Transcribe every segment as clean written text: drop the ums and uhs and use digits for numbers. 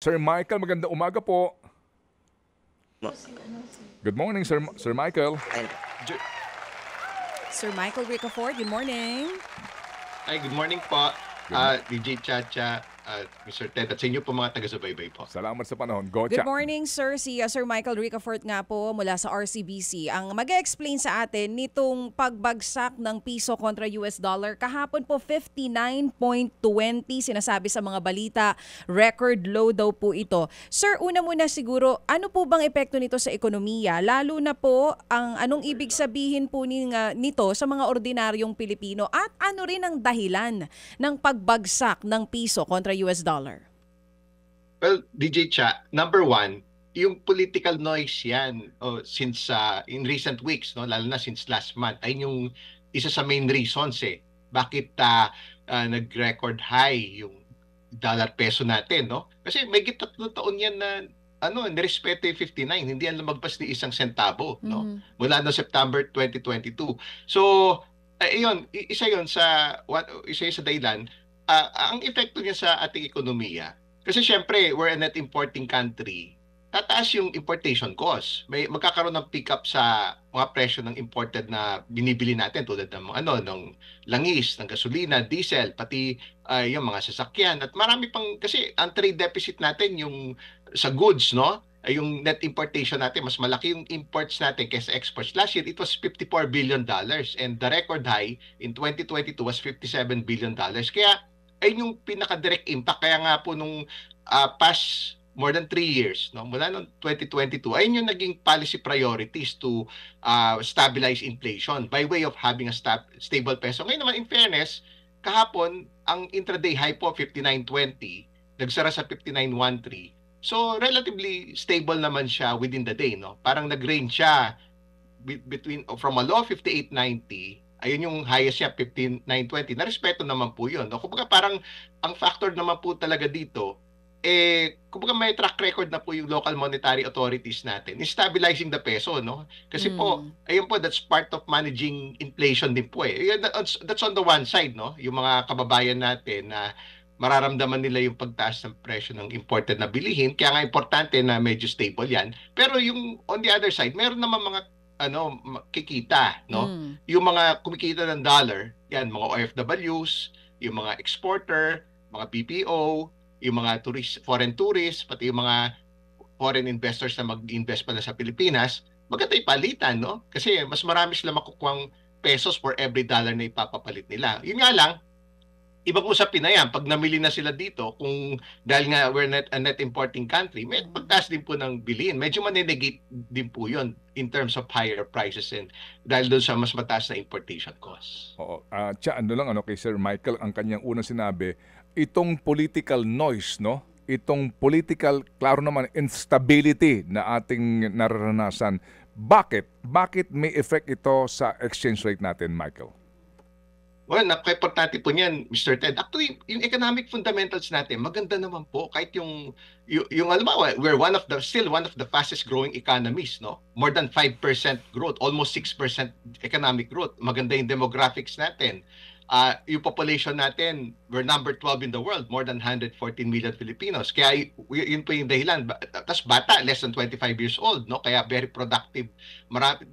Sir Michael, magandang umaga po. Ma- Good morning, Sir Michael. Ay, Ju- Sir Michael Ricafort, good morning. good morning po, Good mo- DJ Chacha, Mr. Ted, at sa inyo po mga taga-subaybay po. Salamat sa panahon. Go, Good Cha. morning, sir. Si Sir Michael Ricafort nga po mula sa RCBC. Ang mag-explain sa atin nitong pagbagsak ng piso kontra US dollar. Kahapon po 59.20 sinasabi sa mga balita. Record low daw po ito. Sir, una muna siguro, ano po bang epekto nito sa ekonomiya? Lalo na po, anong ibig sabihin po nito sa mga ordinaryong Pilipino? At ano rin ang dahilan ng pagbagsak ng piso kontra US dollar? Well, DJ Cha, number one, yung political noise yan since in recent weeks, no, lalo na since last month, ay yung isa sa main reasons bakit nag-record high yung dollar peso natin, no? Kasi may 3 taon yan na nirespeto yung 59, hindi yan lumagpas ni isang sentabo, no? Mula no September 2022. So, isa yun sa dahilan. Ang epekto niya sa ating ekonomiya, kasi syempre, we're a net importing country, tataas yung importation cost. May magkakaroon ng pick-up sa mga presyo ng imported na binibili natin tulad ng ng langis, ng gasolina, diesel, pati yung mga sasakyan at marami pang, kasi ang trade deficit natin yung sa goods, no? Yung net importation natin, mas malaki yung imports natin kaysa exports. Last year, it was $54 billion and the record high in 2022 was $57 billion. Kaya ayun yung pinaka-direct impact. Kaya nga po nung past more than 3 years, no, mula noong 2022, ayun yung naging policy priorities to stabilize inflation by way of having a stable peso. Ngayon naman, in fairness, kahapon, ang intraday high po, 59.20, nagsara sa 59.13. So, relatively stable naman siya within the day, no? Parang nag-range siya from a low of 58.90, ayun yung highest niya, 59.20. Narespeto naman po yun, no? Kumbaga parang ang factor naman po talaga dito, kumbaga may track record na po yung local monetary authorities natin in stabilizing the peso, no? Kasi po, ayun po, that's part of managing inflation din po That's on the one side, no? Yung mga kababayan natin na mararamdaman nila yung pagtaas ng presyo ng imported na bilihin, kaya nga importante na medyo stable yan. Pero yung on the other side, meron naman mga kikita, no? Yung mga kumikita ng dollar, yan, mga OFWs, yung mga exporter, mga BPO, yung mga foreign tourists, pati yung mga foreign investors na mag-invest pala sa Pilipinas, maganda ipalitan, no? Kasi mas marami sila makukuhang pesos for every dollar na ipapapalit nila. Yun nga lang, ibang usapin na yan. Pag namili na sila dito, kung dahil nga we're a net importing country, may pagtaas din po ng bilhin. Medyo manenegate din po yun in terms of higher prices and dahil doon sa mas mataas na importation costs. Oo. Cha, kay Sir Michael, ang kanyang unang sinabi, itong political noise, no? Itong political, klaro naman, instability na ating nararanasan. Bakit? Bakit may effect ito sa exchange rate natin, Michael? Well, napaka-importante po niyan, Mr. Ted. Actually, yung economic fundamentals natin, maganda naman po. Kahit yung alam mo, we're still one of the fastest growing economies, no? More than 5% growth, almost 6% economic growth. Maganda yung demographics natin. Yung population natin, we're number 12 in the world, more than 114 million Filipinos. Kaya yun po yung dahilan. Tapos bata, less than 25 years old, no? Kaya very productive. Marami,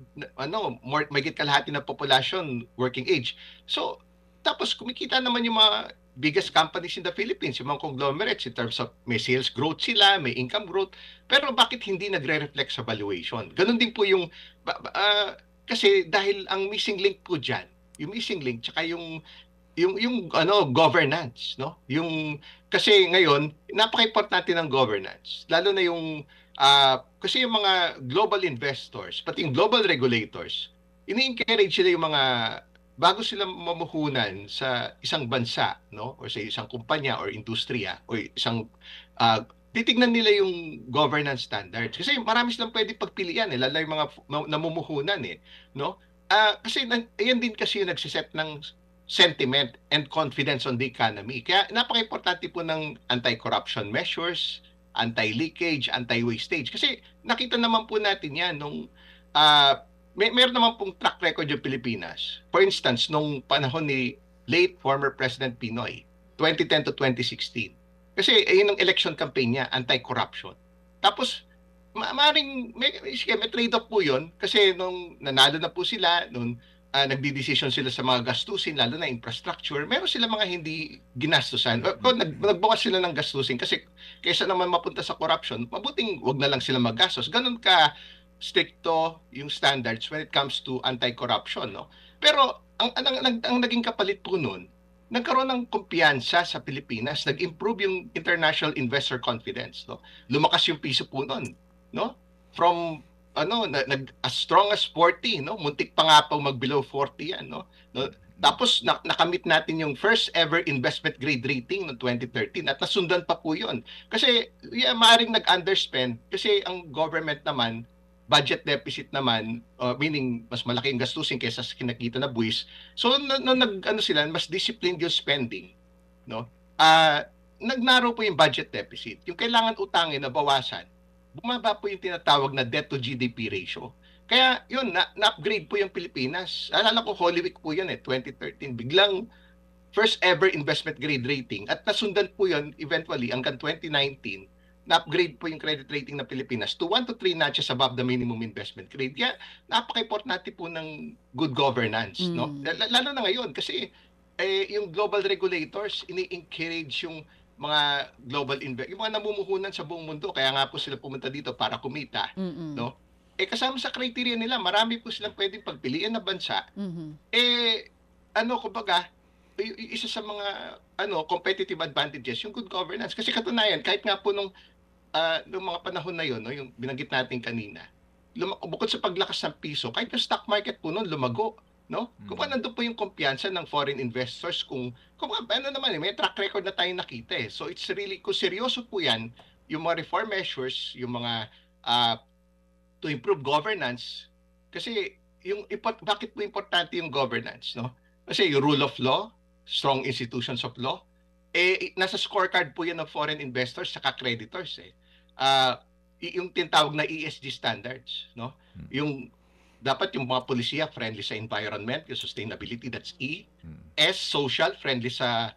mahigit kalahati ng population working age. So, tapos kumikita naman yung mga biggest companies in the Philippines, yung mga conglomerates in terms of may sales growth sila, may income growth. Pero bakit hindi nagre-reflect sa valuation? Ganun din po yung, kasi dahil ang missing link po dyan, yung missing link, tsaka yung governance, no? Kasi ngayon, napaka-importante ng governance. Lalo na kasi yung mga global investors, pati yung global regulators, ini-encourage sila yung mga bago sila mamuhunan sa isang bansa, no, o sa isang kumpanya or industriya o isang titignan nila yung governance standards kasi marami silang pwede pagpilian lalo yung mga namumuhunan no. Kasi ayan din kasi yung nagsiset ng sentiment and confidence on the economy. Kaya napaka-importante po ng anti-corruption measures, anti-leakage, anti-wastage kasi nakita naman po natin yan nung meron naman pong track record yung Pilipinas. For instance, nung panahon ni late former President Pinoy, 2010 to 2016. Kasi yun ang election campaign niya, anti-corruption. Tapos, maaaring may trade-off po yun kasi nung nanalo na po sila, nung nagdi-decision sila sa mga gastusin, lalo na infrastructure, meron sila mga hindi ginastusan. O, nagbukas sila ng gastusin kasi kaysa naman mapunta sa corruption, mabuting wag na lang sila maggastos. Ganun ka stricto yung standards when it comes to anti-corruption, no? Pero ang naging kapalit po noon, nagkaroon ng kumpiyansa sa Pilipinas, nag-improve yung international investor confidence, no? Lumakas yung piso po noon, no? From as strong as 40, no? Muntik pa nga pang mag below 40 yan, no? Tapos nakamit natin yung first ever investment grade rating noong 2013 at nasundan pa po 'yon. Kasi maaring nag-underspend kasi ang government naman budget deficit naman, meaning mas malaki ang gastusin kaysa sa kinakita na buwis. So sila, mas disciplined yung spending, no? Nagnaro po yung budget deficit. Yung kailangan utangin na bawasan, bumaba po yung tinatawag na debt to GDP ratio. Kaya yun, na-upgrade po yung Pilipinas. Alala ko, Holy Week po yun 2013. Biglang first ever investment grade rating at nasundan po yun eventually hanggang 2019 na-upgrade po yung credit rating ng Pilipinas to 1 to 3 notches above the minimum investment grade. Kaya napaka-importante po ng good governance, no? Lalo na ngayon kasi yung global regulators ini-encourage yung mga yung mga namumuhunan sa buong mundo, kaya nga po sila pumunta dito para kumita, no? Kasama sa criteria nila, marami po silang pwedeng pagpiliin na bansa. Kumbaga, isa sa mga competitive advantages yung good governance. Kasi katunayan, kahit nga po nung mga panahon na yun, no, yung binanggit natin kanina, bukod sa paglakas ng piso, kahit yung stock market po noon lumago, no? Kung nandun po yung kumpiyansa ng foreign investors, kung may track record na tayong nakita eh. So it's really, kung seryoso po yan, yung mga reform measures, yung mga to improve governance, kasi bakit po importante yung governance, no? Kasi yung rule of law, strong institutions of law, nasa scorecard po yan ng foreign investors sa creditors eh. Yung tinatawag na ESG standards, no? Yung dapat yung mga polisiya friendly sa environment, yung sustainability, that's E. S, social, friendly sa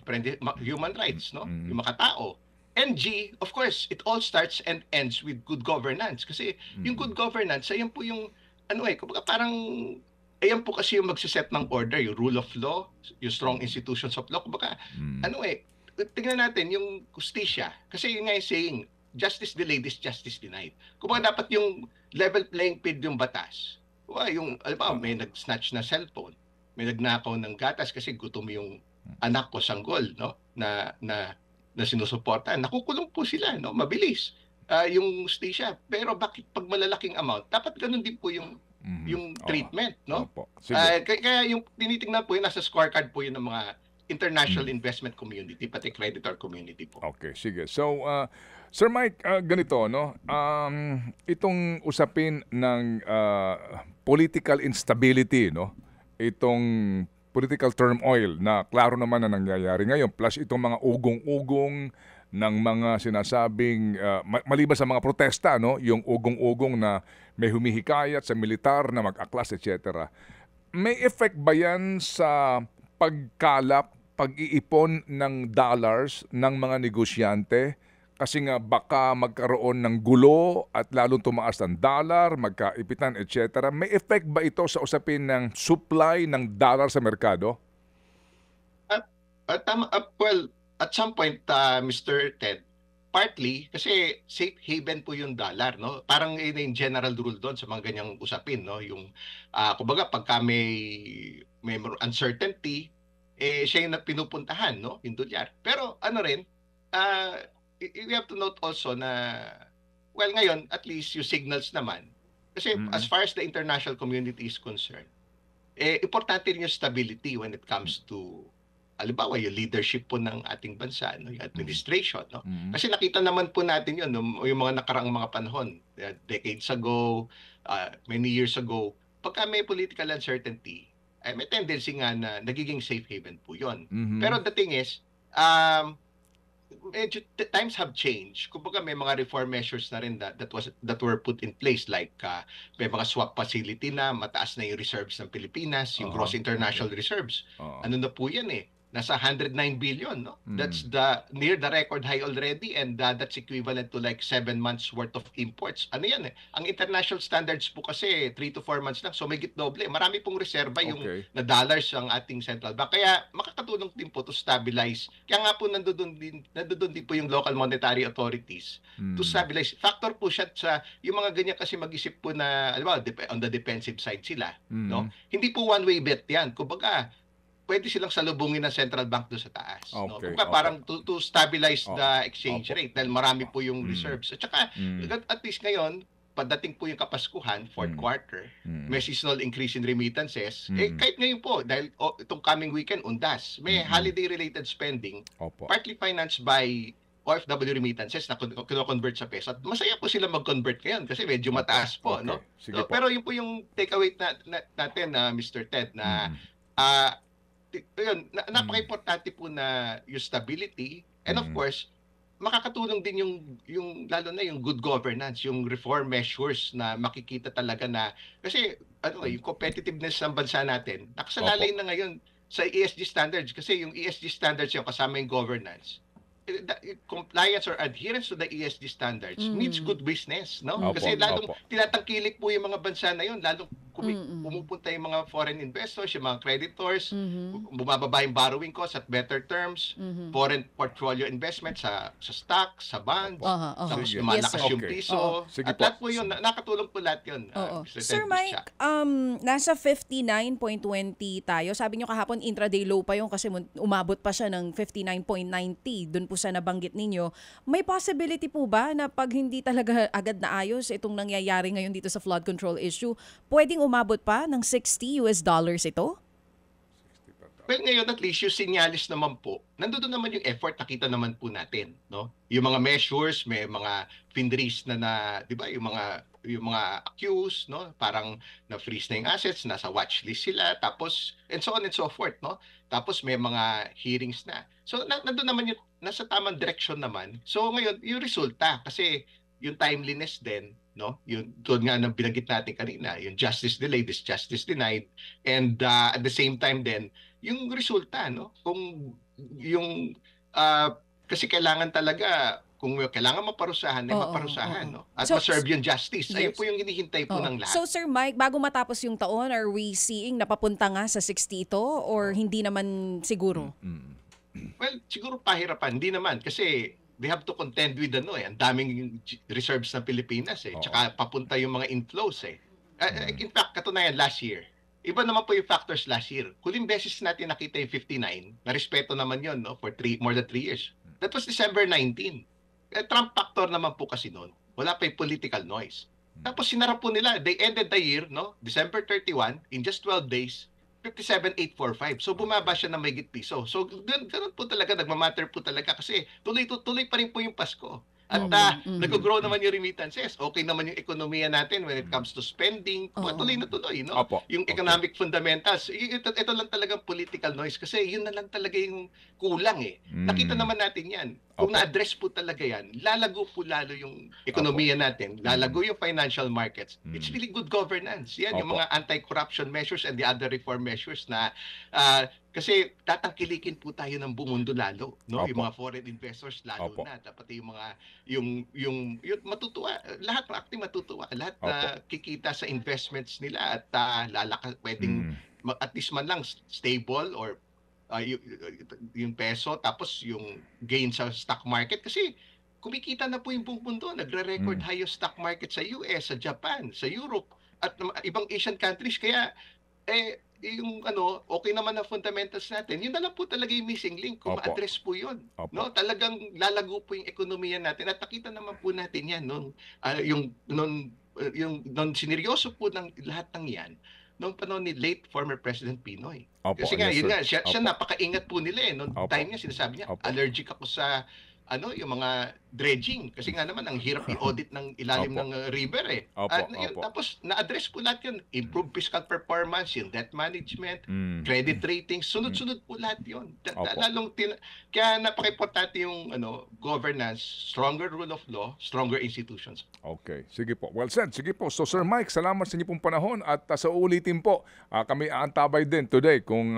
friendly human rights, no? Yung mga tao. And G, of course, it all starts and ends with good governance. Kasi yung good governance, ayan po yung kumbaga parang ayan po kasi yung magsiset ng order, yung rule of law, yung strong institutions of law. Kumbaga, tingnan natin yung justisya. Kasi yun nga yung saying, justice delayed is justice denied. Kumbaga dapat yung level playing field yung batas. Yung, may nag-snatch na cellphone, may nagnakaw ng gatas kasi gutom yung anak ko sanggol, no? Na sinusuportahan. Nakukulong po sila, no? Mabilis. Yung justisya. Pero bakit pag malalaking amount, dapat ganun din po yung treatment, no? Kaya yung tinitingnan po yun, nasa scorecard po yun ng mga international investment community, pati creditor community po. Okay, sige. So, Sir Mike, ganito, no? Itong usapin ng political instability, no? Itong political turmoil na klaro naman na nangyayari ngayon, plus itong mga ugong-ugong ng mga sinasabing maliban sa mga protesta, no, yung ugong-ugong na may humihikayat sa militar na mag-aklas, etc. May effect ba yan sa pagkalap, pag-iipon ng dollars ng mga negosyante? Kasi nga baka magkaroon ng gulo at lalong tumaas ng dollar, magkaipitan, etc. May effect ba ito sa usapin ng supply ng dollar sa merkado? Well, at some point, Mr. Ted, partly kasi safe haven po yung dollar, no? Parang yung general rule doon sa mga ganyang usapin, no? Yung kumbaga pagka may uncertainty, siya yung pinupuntahan, no? Yung dolyar. Pero rin, we have to note also na well ngayon at least yung signals naman kasi as far as the international community is concerned, importante rin yung stability when it comes to halimbawa yung leadership po ng ating bansa, no, yung administration, no? Kasi nakita naman po natin yun, no, yung mga nakaraang mga panahon, decades ago, many years ago, pagka may political uncertainty, may tendency nga na nagiging safe haven po yun. Pero the thing is, times have changed. Kumbaga may mga reform measures na rin that were put in place, like may mga swap facility na, mataas na yung reserves ng Pilipinas, yung gross international reserves. Ano na po yan eh. nasa 109 billion, no? Mm. That's near the record high already, and that's equivalent to like 7 months worth of imports. Ano yan eh? Ang international standards po kasi 3 to 4 months lang, so may doble. Marami pong reserba yung Okay. na dollars ang ating central bank. Kaya makakatulong din po to stabilize. Kaya nga po nandoon din po yung local monetary authorities to stabilize. Factor po siya sa yung mga ganyan kasi mag-isip po na alam mo, on the defensive side sila, no? Hindi po one way bet 'yan. Kumbaga, pwede silang salubungin ng central bank doon sa taas, no? Okay, Kumbaga, opo. parang to stabilize Opo. the exchange Opo. rate dahil marami po yung reserves. At saka at least ngayon, padating po yung Kapaskuhan, fourth quarter, may seasonal increase in remittances. Kahit ngayon po, dahil itong coming weekend, undas, may holiday-related spending, Opo. partly financed by OFW remittances na kino-convert sa peso. At masaya po sila mag-convert ngayon kasi medyo mataas po, Okay. no? Sige po. Pero yun po yung takeaway natin, Mr. Ted, na yun, napaka-importante po na yung stability, and of course, makakatulong din yung lalo na yung good governance, yung reform measures na makikita talaga na kasi yung competitiveness ng bansa natin nakasalalay na ngayon sa ESG standards, kasi yung ESG standards yung kasama yung governance. Compliance or adherence to the ESG standards means good business, no? Opo, Kasi lalong opo. tinatangkilik po yung mga bansa na yun, lalong pumupunta yung mga foreign investors, yung mga creditors, bumababa yung borrowing costs at better terms, foreign portfolio investment sa stocks, sa bonds, tapos Sige. lumalakas Yes, sir. yung Okay. piso. Sige At po. lahat po yun, nakatulong po lahat yun. Oo. Mr. Sir Ted Mike, Bishop. nasa 59.20 tayo. Sabi nyo kahapon intraday low pa yung kasi umabot pa siya ng 59.90. Doon po sa nabanggit ninyo. May possibility po ba na pag hindi talaga agad na ayos itong nangyayari ngayon dito sa flood control issue, pwedeng umabot pa ng $60 ito? Well, ngayon at least yung sinyalis naman po, nandoon naman yung effort, nakita naman po natin, no? Yung mga measures, may mga FINRIS na 'di ba, yung mga accused, no? Parang na-freeze na yung assets, nasa watchlist sila, tapos and so on and so forth, no? Tapos may mga hearings na. So nandoon naman yung nasa tamang direction naman. So ngayon, yung resulta kasi yung timeliness din, no? Yung tulad nga ng binanggit natin kanina, yung justice delayed is justice denied, and at the same time din yung resulta, no? Kung yung kasi kailangan talaga kung kailangan maparusahan, ay maparusahan, no? At So, ma-serve yung justice. Ayun yes. po yung hinihintay po ng lahat. So Sir Mike, bago matapos yung taon, are we seeing napapunta nga sa 60 ito or hindi naman siguro? Well, siguro pahirapan. Hindi naman. Kasi they have to contend with ang daming reserves ng Pilipinas eh. Tsaka papunta yung mga inflows eh. In fact, katunayan last year, iba naman po yung factors last year. Huling beses natin nakita yung 59, na respeto naman yon, no, for more than 3 years. That was December 19. Trump factor naman po kasi noon. Wala pa yung political noise. Tapos sinarap po nila. They ended the year, no, December 31, in just 12 days, 57,845. So bumaba siya ng mahigit piso. So ganun po talaga, nagmamatter po talaga kasi tuloy pa rin po yung Pasko. At nag-grow naman yung remittances. Okay naman yung ekonomiya natin when it comes to spending. Tuloy na tuloy, no? Opo. Yung economic fundamentals. Ito lang talagang political noise kasi yun na lang talaga yung kulang eh. Nakita naman natin yan. Kung Opo. na-address po talaga yan, lalago po lalo yung ekonomiya natin. Lalago yung financial markets. It's really good governance. Yan, yung Opo. mga anti-corruption measures and the other reform measures na kasi tatangkilikin po tayo ng buong mundo lalo, no? Opo. Yung mga foreign investors lalo Opo. na, pati yung mga yung matutuwa, lahat actually matutuwa, lahat na kikita sa investments nila at pwedeng at least man lang stable or yung peso, tapos yung gain sa stock market kasi kumikita na po yung buong mundo, nagre-record high yung stock market sa US, sa Japan, sa Europe at ibang Asian countries. Kaya yung okay naman na fundamentals natin, yun na lang po talaga yung missing link kung Opo. ma-address po yun. Opo. No, talagang lalago po yung ekonomiya natin at nakita naman po natin yan noon yung sineryoso po ng lahat ng yan noong panahon ni late former President Pinoy. Opo, Kasi nga, yes, yun sir. nga, siya Opo. napakaingat po nila eh. Noong Opo. time niya, sinasabi niya, Opo. allergic ako sa yung mga dredging kasi nga naman ang hirap i-audit ng ilalim Opo. ng river eh. Opo, opo. Tapos na-address po lahat 'yun, improve fiscal performance, yung debt management, credit rating, sunod-sunod po lahat 'yun. Opo. Kaya napaka-importante yung governance, stronger rule of law, stronger institutions. Okay, sige po. Well said. Sige po. So Sir Mike, salamat sa inyo pong panahon at sa uulitin po, kami aantabay din today kung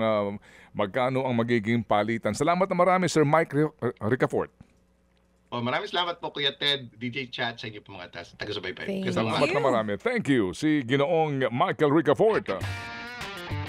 magkano ang magiging palitan. Salamat na marami Sir Mike Ricafort. Maraming salamat po Kuya Ted, DJ Chat sa inyo po mga taga-subaybay. Thank Salamat you. na marami. Thank you. Si Ginoong Michael Ricafort,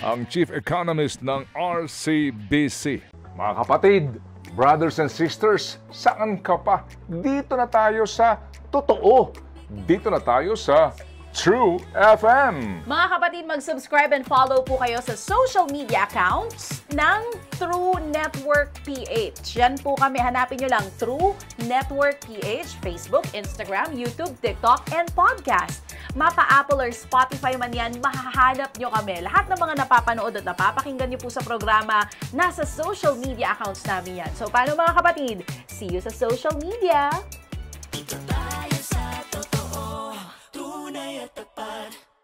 ang Chief Economist ng RCBC. Mga kapatid, brothers and sisters, saan ka pa? Dito na tayo sa totoo. Dito na tayo sa True FM. Mga kapatid, mag-subscribe and follow po kayo sa social media accounts ng True Network PH. Yan po kami. Hanapin nyo lang True Network PH, Facebook, Instagram, YouTube, TikTok, and podcast. Mapa Apple or Spotify man yan, mahahanap nyo kami. Lahat ng mga napapanood at napapakinggan nyo po sa programa, nasa social media accounts namin yan. So, paano mga kapatid? See you sa social media!